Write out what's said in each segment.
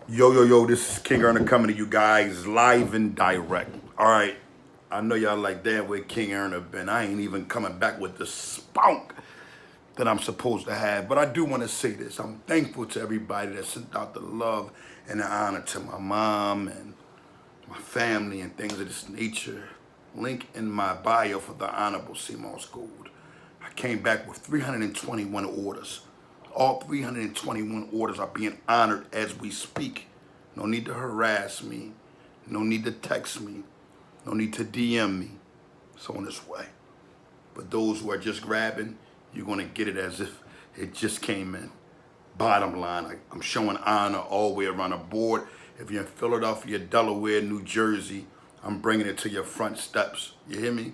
Yo, this is kingearner coming to you guys live and direct. All right, I know y'all like, damn, where kingearner been? I ain't even coming back with the spunk that I'm supposed to have, but I do want to say this. I'm thankful to everybody that sent out the love and the honor to my mom and my family and things of this nature. Link in my bio for the Honorable Seymour Gold. I came back with 321 orders. All 321 orders are being honored as we speak. No need to harass me. No need to text me. No need to DM me. It's on its way. But those who are just grabbing, you're going to get it as if it just came in. Bottom line, I'm showing honor all the way around the board. If you're in Philadelphia, Delaware, New Jersey, I'm bringing it to your front steps. You hear me?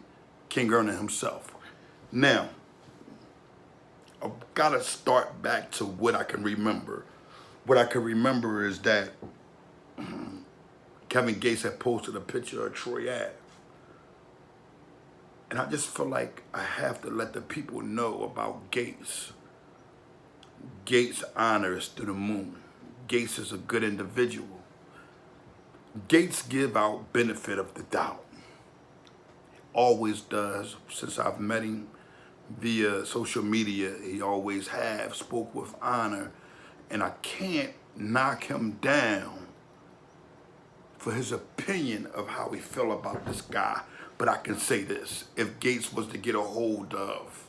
Kingearner himself. Now, I've got to start back to what I can remember. What I can remember is that Kevin Gates had posted a picture of Troy Ave. And I just feel like I have to let the people know about Gates. Gates' honor is through the moon. Gates is a good individual. Gates give out benefit of the doubt. Always does. Since I've met him via social media, he always have spoke with honor. And I can't knock him down for his opinion of how he feel about this guy. But I can say this, if Gates was to get a hold of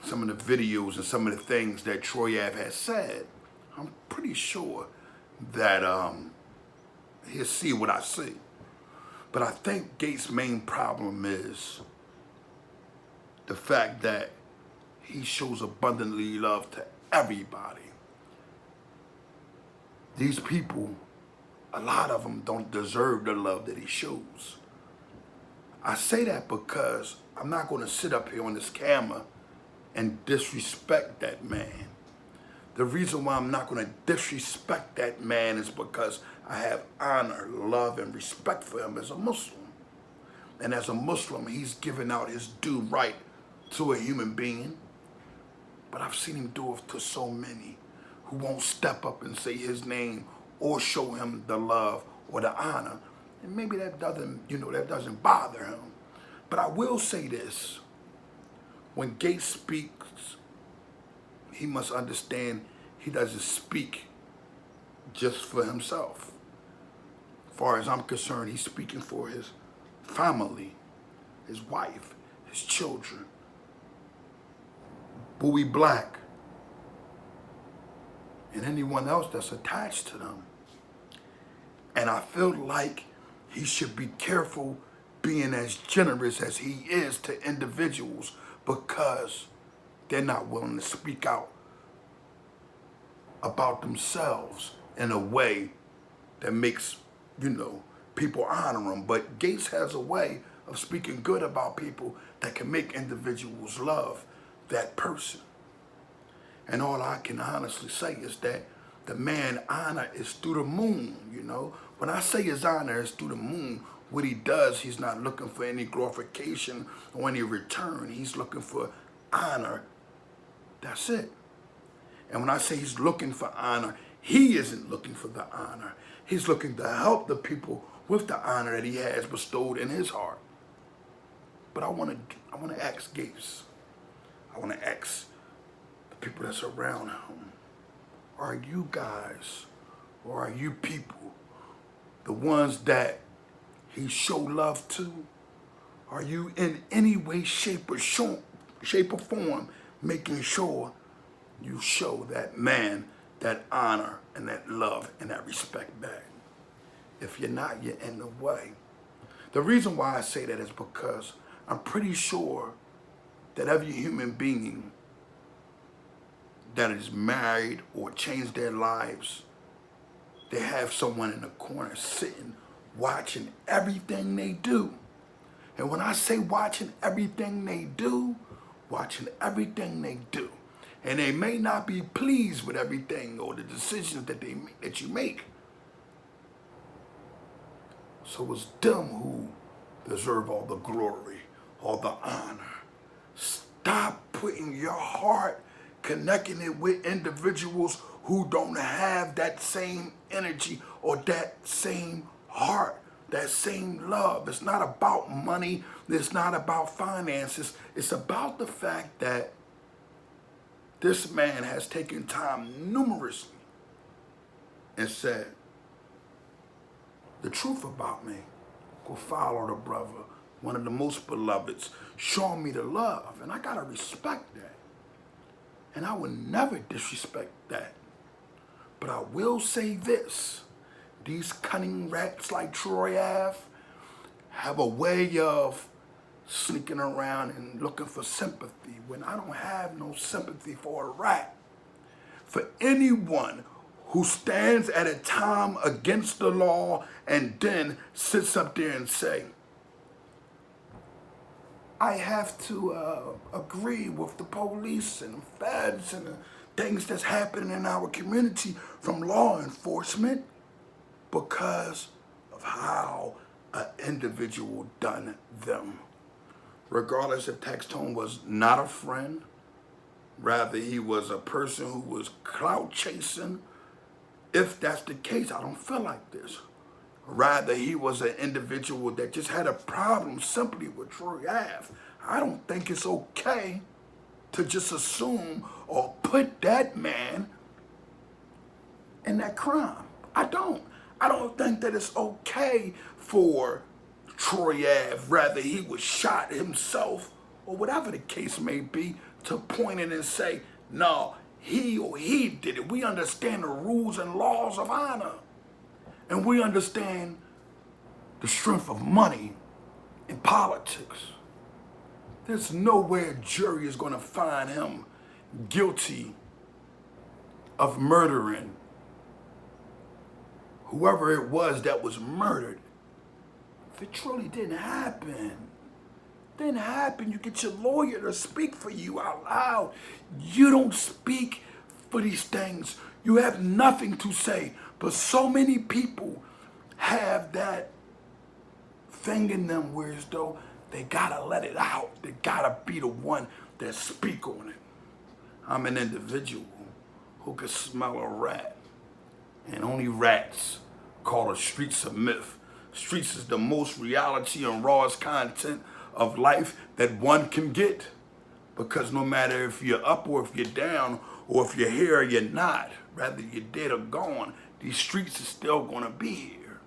some of the videos and some of the things that Troy Ave has said, I'm pretty sure that he'll see what I see. But I think Gates' main problem is the fact that he shows abundantly love to everybody. These people, a lot of them don't deserve the love that he shows. I say that because I'm not going to sit up here on this camera and disrespect that man. The reason why I'm not going to disrespect that man is because I have honor, love, and respect for him as a Muslim. And as a Muslim, he's giving out his due right to a human being. But I've seen him do it to so many who won't step up and say his name or show him the love or the honor. And maybe that doesn't bother him. But I will say this. When Gates speaks, he must understand he doesn't speak just for himself. As far as I'm concerned, he's speaking for his family, his wife, his children, Bowie Black, and anyone else that's attached to them. And I feel like he should be careful being as generous as he is to individuals because they're not willing to speak out about themselves in a way that makes, people honor him. But Gates has a way of speaking good about people that can make individuals love that person. And all I can honestly say is that the man honor is through the moon, When I say his honor is through the moon, what he does, he's not looking for any glorification or any return. He's looking for honor. That's it. And when I say he's looking for honor, he isn't looking for the honor. He's looking to help the people with the honor that he has bestowed in his heart. But I want to ask Gates. I want to ask the people that's around him. Are you guys, or are you people, the ones that he show love to? Are you in any way, shape, or form making sure you show that man that honor and that love and that respect back? If you're not, you're in the way. The reason why I say that is because I'm pretty sure that every human being that is married or changed their lives, they have someone in the corner sitting, watching everything they do. And when I say watching everything they do, and they may not be pleased with everything or the decisions that you make. So it's them who deserve all the glory, all the honor. Stop putting your heart, connecting it with individuals who don't have that same energy or that same heart, that same love. It's not about money. It's not about finances. It's about the fact that this man has taken time numerously and said, the truth about me, go follow the brother, one of the most beloveds, showing me the love. And I gotta respect that. And I will never disrespect that. But I will say this, these cunning rats like Troy Ave have a way of sneaking around and looking for sympathy when I don't have no sympathy for a rat. For anyone who stands at a time against the law and then sits up there and say, I have to agree with the police and the feds and the things that's happening in our community from law enforcement because of how an individual done them. Regardless if Taxtone was not a friend, rather he was a person who was clout chasing. If that's the case, I don't feel like this. Rather, he was an individual that just had a problem simply with Troy Ave. I don't think it's okay to just assume or put that man in that crime. I don't. I don't think that it's okay for Troy Ave, rather he was shot himself or whatever the case may be, to point in and say, no, he or he did it. We understand the rules and laws of honor. And we understand the strength of money in politics. There's no way a jury is going to find him guilty of murdering whoever it was that was murdered. If it truly didn't happen, you get your lawyer to speak for you out loud. You don't speak for these things. You have nothing to say. But so many people have that thing in them where as though they gotta let it out. They gotta be the one that speak on it. I'm an individual who can smell a rat. And only rats call the streets a myth. Streets is the most reality and rawest content of life that one can get. Because no matter if you're up or if you're down, or if you're here or you're not, rather you're dead or gone, these streets are still gonna be here.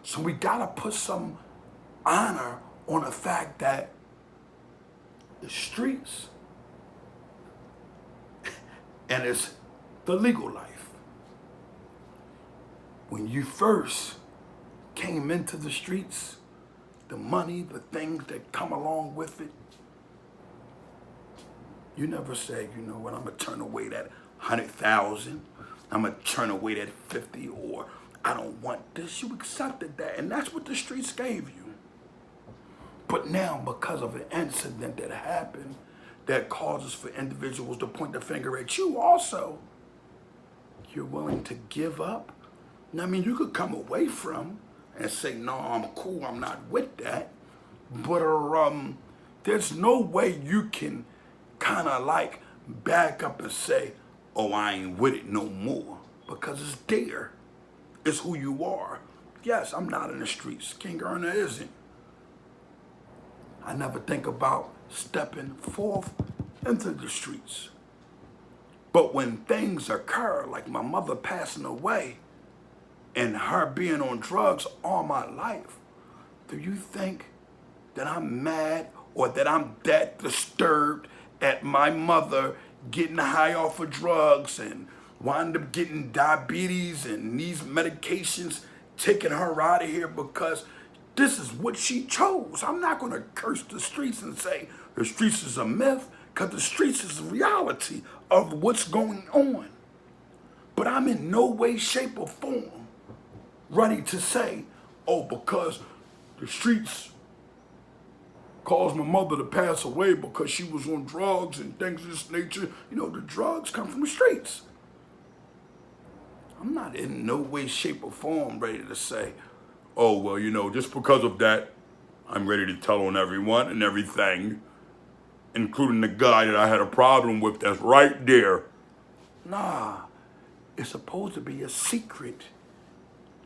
So we gotta put some honor on the fact that the streets and it's the legal life. When you first came into the streets, the money, the things that come along with it, you never say, you know what, I'm gonna turn away that 100,000, I'm gonna turn away that 50, or I don't want this. You accepted that, and that's what the streets gave you. But now, because of an incident that happened that causes for individuals to point the finger at you also, you're willing to give up? I mean, you could come away from and say, no, I'm cool, I'm not with that. But there's no way you can kind of like back up and say, oh, I ain't with it no more. Because it's there. It's who you are. Yes, I'm not in the streets. Kingearner isn't. I never think about stepping forth into the streets. But when things occur, like my mother passing away and her being on drugs all my life, do you think that I'm mad or that I'm that disturbed at my mother getting high off of drugs and wind up getting diabetes and these medications taking her out of here because this is what she chose? I'm not going to curse the streets and say the streets is a myth, because the streets is the reality of what's going on. But I'm in no way, shape, or form ready to say, oh, because the streets caused my mother to pass away because she was on drugs and things of this nature. You know, the drugs come from the streets. I'm not in no way, shape, or form ready to say, oh, well, you know, just because of that, I'm ready to tell on everyone and everything, including the guy that I had a problem with that's right there. Nah, It's supposed to be a secret.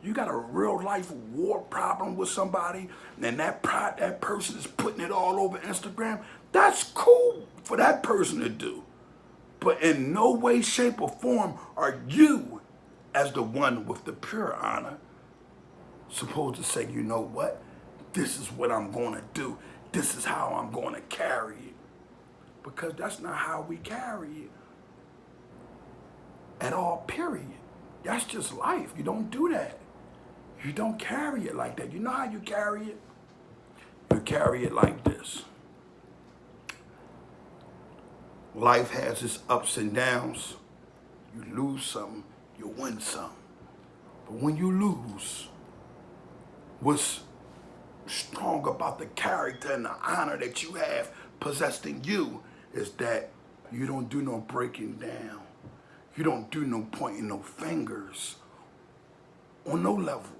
You got a real life war problem with somebody, and that person is putting it all over Instagram. That's cool for that person to do. But in no way, shape, or form are you, as the one with the pure honor, supposed to say, you know what? This is what I'm going to do. This is how I'm going to carry it. Because that's not how we carry it at all, period. That's just life. You don't do that. You don't carry it like that. You know how you carry it? You carry it like this. Life has its ups and downs. You lose something, you win something. But when you lose, what's strong about the character and the honor that you have possessed in you is that you don't do no breaking down. You don't do no pointing no fingers on no level.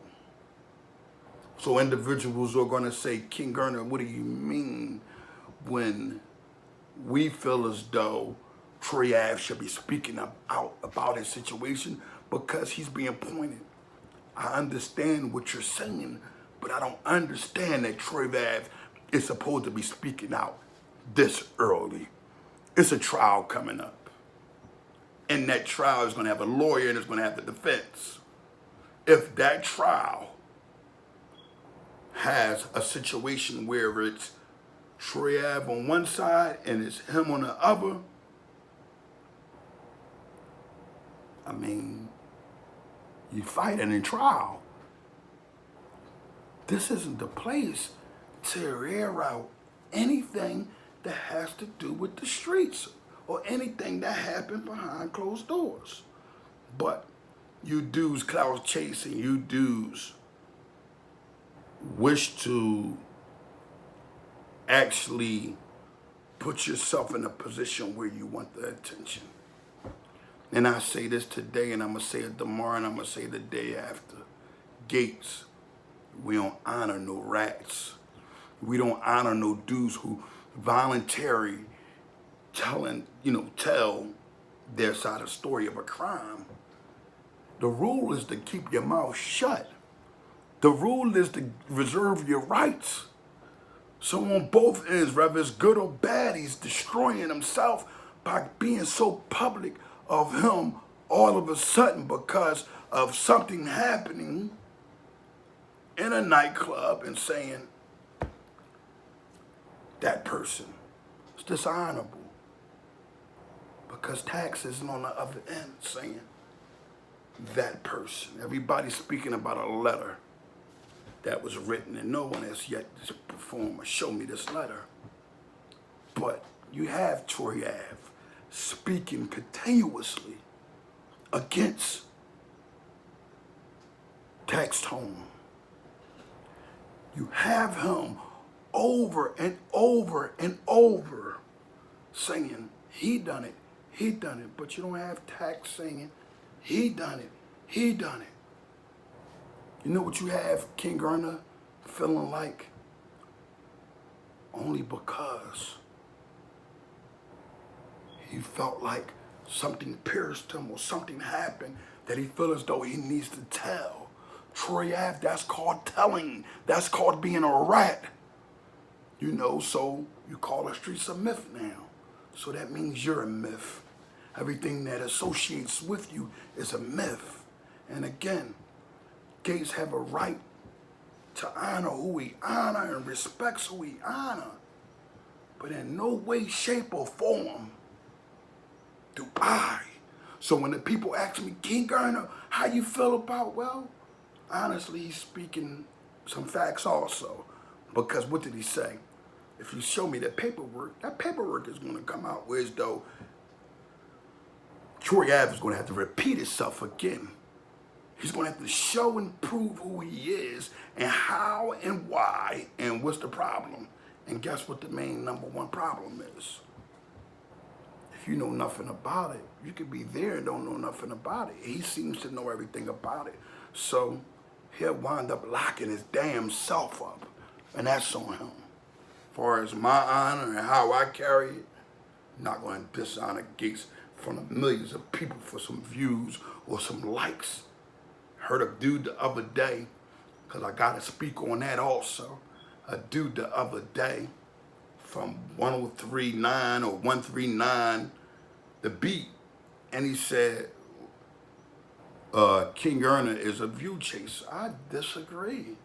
So individuals are gonna say, kingearner, what do you mean when we feel as though Troy Ave should be speaking out about his situation because he's being pointed? I understand what you're saying, but I don't understand that Troy Ave is supposed to be speaking out this early. It's a trial coming up. And that trial is going to have a lawyer and it's going to have the defense. If that trial has a situation where it's Troy Ave on one side and it's him on the other, I mean, you fight it in trial. This isn't the place to air out anything that has to do with the streets or anything that happened behind closed doors. But you dudes clout chasing, you dudes wish to actually put yourself in a position where you want the attention. And I say this today, and I'm going to say it tomorrow, and I'm going to say it the day after. Gates, we don't honor no rats. We don't honor no dudes who voluntarily tell their side of the story of a crime. The rule is to keep your mouth shut. The rule is to reserve your rights. So on both ends, whether it's good or bad, he's destroying himself by being so public of him all of a sudden because of something happening in a nightclub and saying that person is dishonorable because tax isn't on the other end saying that person. Everybody's speaking about a letter that was written and no one has yet to perform or show me this letter. But you have Troy Ave speaking continuously against tax home. You have him over and over and over saying he done it, but you don't have tax saying he done it. You know what you have kingearner feeling like? Only because he felt like something pierced him or something happened that he felt as though he needs to tell. Troy Ave, that's called telling. That's called being a rat. So you call the streets a myth now. So that means you're a myth. Everything that associates with you is a myth. And again, Gates have a right to honor who he honor and respects who he honor. But in no way, shape, or form do I. So when the people ask me, kingearner, how you feel about, well, honestly, he's speaking some facts also. Because what did he say? If you show me that paperwork is going to come out as though Troy Ave is going to have to repeat itself again. He's going to have to show and prove who he is and how and why and what's the problem. And guess what the main number one problem is? If you know nothing about it, you could be there and don't know nothing about it. He seems to know everything about it. So he'll wind up locking his damn self up. And that's on him. As far as my honor and how I carry it, I'm not going to dishonor Gates in front of millions of people for some views or some likes. Heard a dude the other day, because I got to speak on that also. A dude the other day from 103.9 or 139, the beat, and he said, kingearner is a view chaser. I disagree.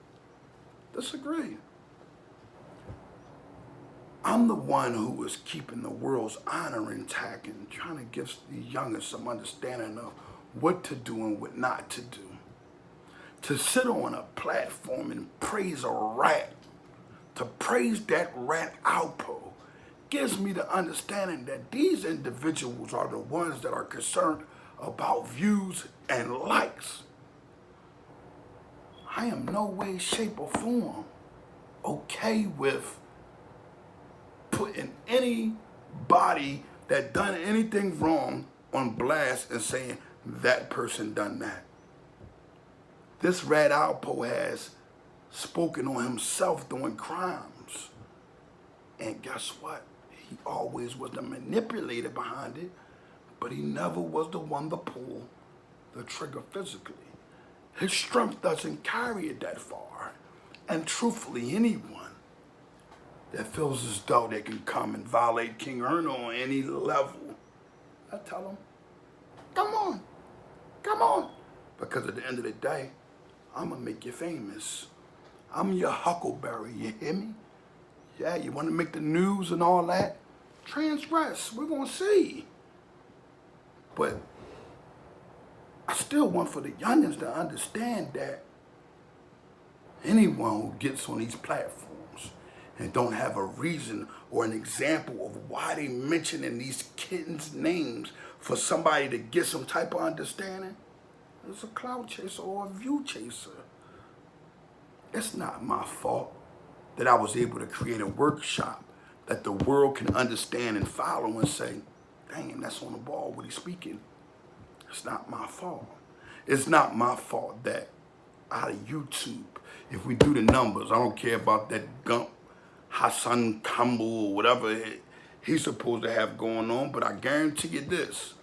I'm the one who is keeping the world's honor intact and trying to give the youngest some understanding of what to do and what not to do. To sit on a platform and praise a rat, to praise that rat outpo, gives me the understanding that these individuals are the ones that are concerned about views and likes. I am no way, shape, or form okay with putting anybody that done anything wrong on blast and saying that person done that. This rat outpo has spoken on himself doing crimes. And guess what? He always was the manipulator behind it, but he never was the one to pull the trigger physically. His strength doesn't carry it that far. And truthfully, anyone that feels as though they can come and violate kingearner on any level, I tell them, come on. Because at the end of the day, I'm gonna make you famous. I'm your huckleberry, you hear me? Yeah, you wanna make the news and all that? Transgress, we're gonna see. But I still want for the youngins to understand that anyone who gets on these platforms and don't have a reason or an example of why they mentioning these kittens' names for somebody to get some type of understanding, is a clout chaser or a view chaser. It's not my fault that I was able to create a workshop that the world can understand and follow and say, damn, that's on the ball what he's speaking. It's not my fault. It's not my fault that out of YouTube, if we do the numbers, I don't care about that Gump Hassan Campbell or whatever he's supposed to have going on, but I guarantee you this,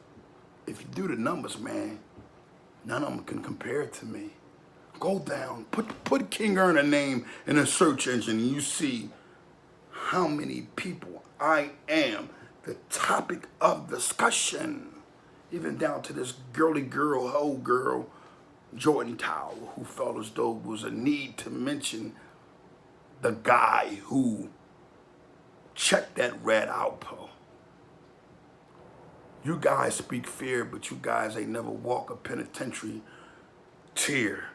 if you do the numbers, man, none of them can compare it to me. Go down, put kingearner name in a search engine and you see how many people I am the topic of discussion. Even down to this girly girl, hoe girl, Jordan Towel, who felt as though it was a need to mention the guy who checked that red outpo. You guys speak fear, but you guys ain't never walk a penitentiary tier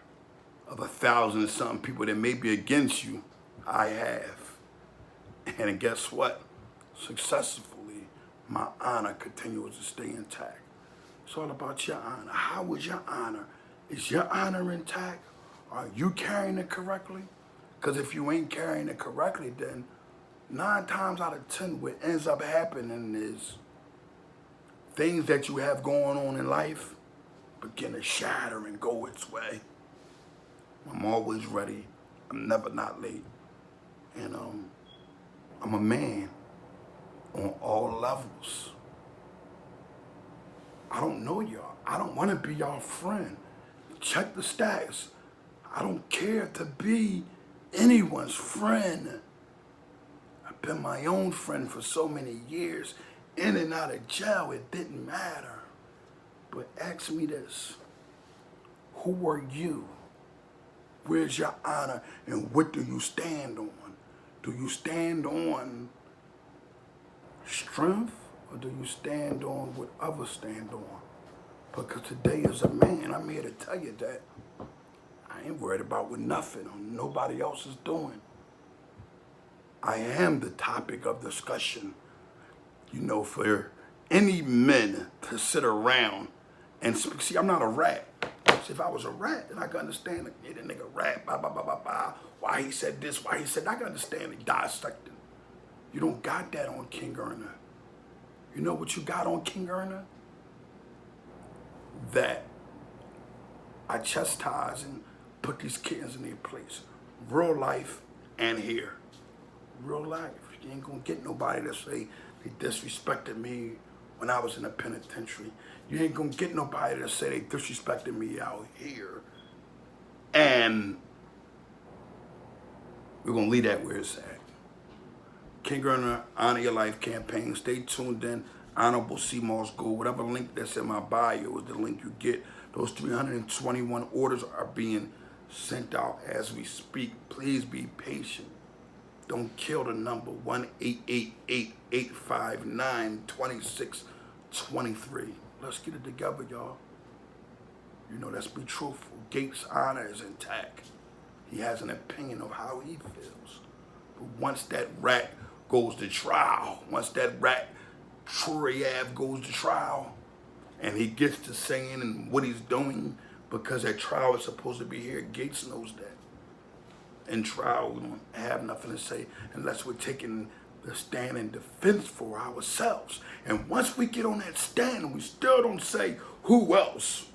of 1,000 and something people that may be against you. I have. And guess what? Successfully, my honor continues to stay intact. It's all about your honor. How is your honor? Is your honor intact? Are you carrying it correctly? Because if you ain't carrying it correctly, then 9 times out of 10, what ends up happening is things that you have going on in life begin to shatter and go its way. I'm always ready. I'm never not late. And I'm a man on all levels. I don't know y'all. I don't want to be y'all friend. Check the stats. I don't care to be anyone's friend. I've been my own friend for so many years. In and out of jail, it didn't matter. But ask me this. Who are you? Where's your honor and what do you stand on? Do you stand on strength or do you stand on what others stand on? Because today as a man, I'm here to tell you that I ain't worried about what nothing or nobody else is doing. I am the topic of discussion, you know, for any men to sit around and speak. See, I'm not a rat. See, if I was a rat, then I could understand, hey, that nigga rat, blah, blah, blah, blah, blah. Why he said this, why he said that. I can understand it, dissecting. You don't got that on kingearner. You know what you got on kingearner? That I chastise and put these kittens in their place. Real life and here. Real life. You ain't gonna get nobody to say they disrespected me when I was in the penitentiary. You ain't gonna get nobody to say they disrespected me out here. And we're gonna leave that where it's at. King Earner, Honor Your Life campaign. Stay tuned in. Honorable Seymour's Gold. Whatever link that's in my bio is the link you get. Those 321 orders are being sent out as we speak. Please be patient. Don't kill the number 1-888-859-2623. Let's get it together, y'all. You know, let's be truthful. Gates' honor is intact. He has an opinion of how he feels. But once that rat goes to trial, once that rat Troy Ave goes to trial, and he gets to saying and what he's doing, because that trial is supposed to be here, Gates knows that. In trial, we don't have nothing to say unless we're taking the stand in defense for ourselves. And once we get on that stand, we still don't say, who else?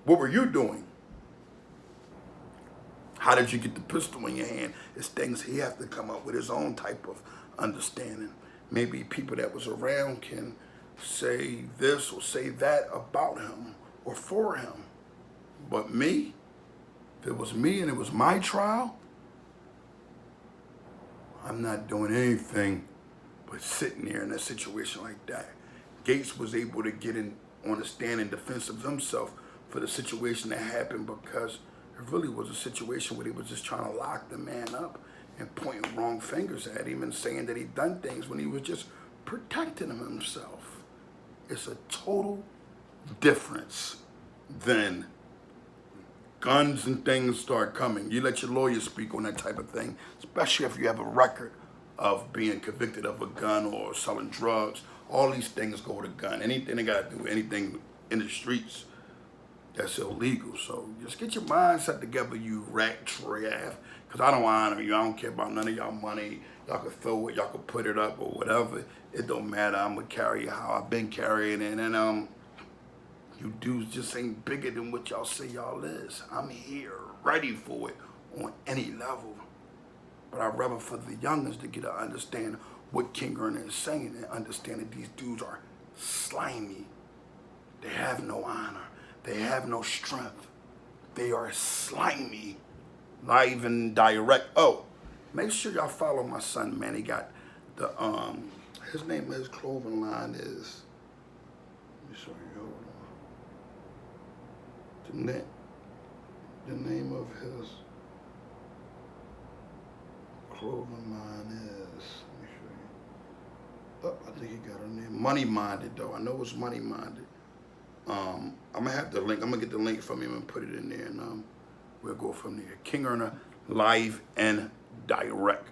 What were you doing? How did you get the pistol in your hand? It's things he has to come up with his own type of understanding. Maybe people that was around can say this or say that about him or for him. But me, if it was me and it was my trial, I'm not doing anything but sitting there in a situation like that. Gates was able to get in on a stand in defense of himself for the situation that happened, because it really was a situation where he was just trying to lock the man up and pointing wrong fingers at him and saying that he done things when he was just protecting himself. It's a total difference than guns and things start coming. You let your lawyer speak on that type of thing, especially if you have a record of being convicted of a gun or selling drugs. All these things go to gun. Anything they got to do with anything in the streets, that's illegal. So just get your mindset together, you rat Troy Ave, because I don't honor you. I don't care about none of y'all money. Y'all can throw it, y'all can put it up or whatever. It don't matter. I'm going to carry it how I've been carrying it. And you dudes just ain't bigger than what y'all say y'all is. I'm here, ready for it on any level. But I'd rather for the youngins to get to understand what King Earner is saying and understand that these dudes are slimy. They have no honor. They have no strength. They are slimy, live and direct. Oh, make sure y'all follow my son, man. He got the, his name, his clothing line is, let me show you, hold on. The name of his clothing line is, let me show you. Oh, I think he got a name. Money Minded, though. I know it's Money Minded. I'm gonna have the link. I'm gonna get the link from him and put it in there, and we'll go from there. King Earner, live and direct.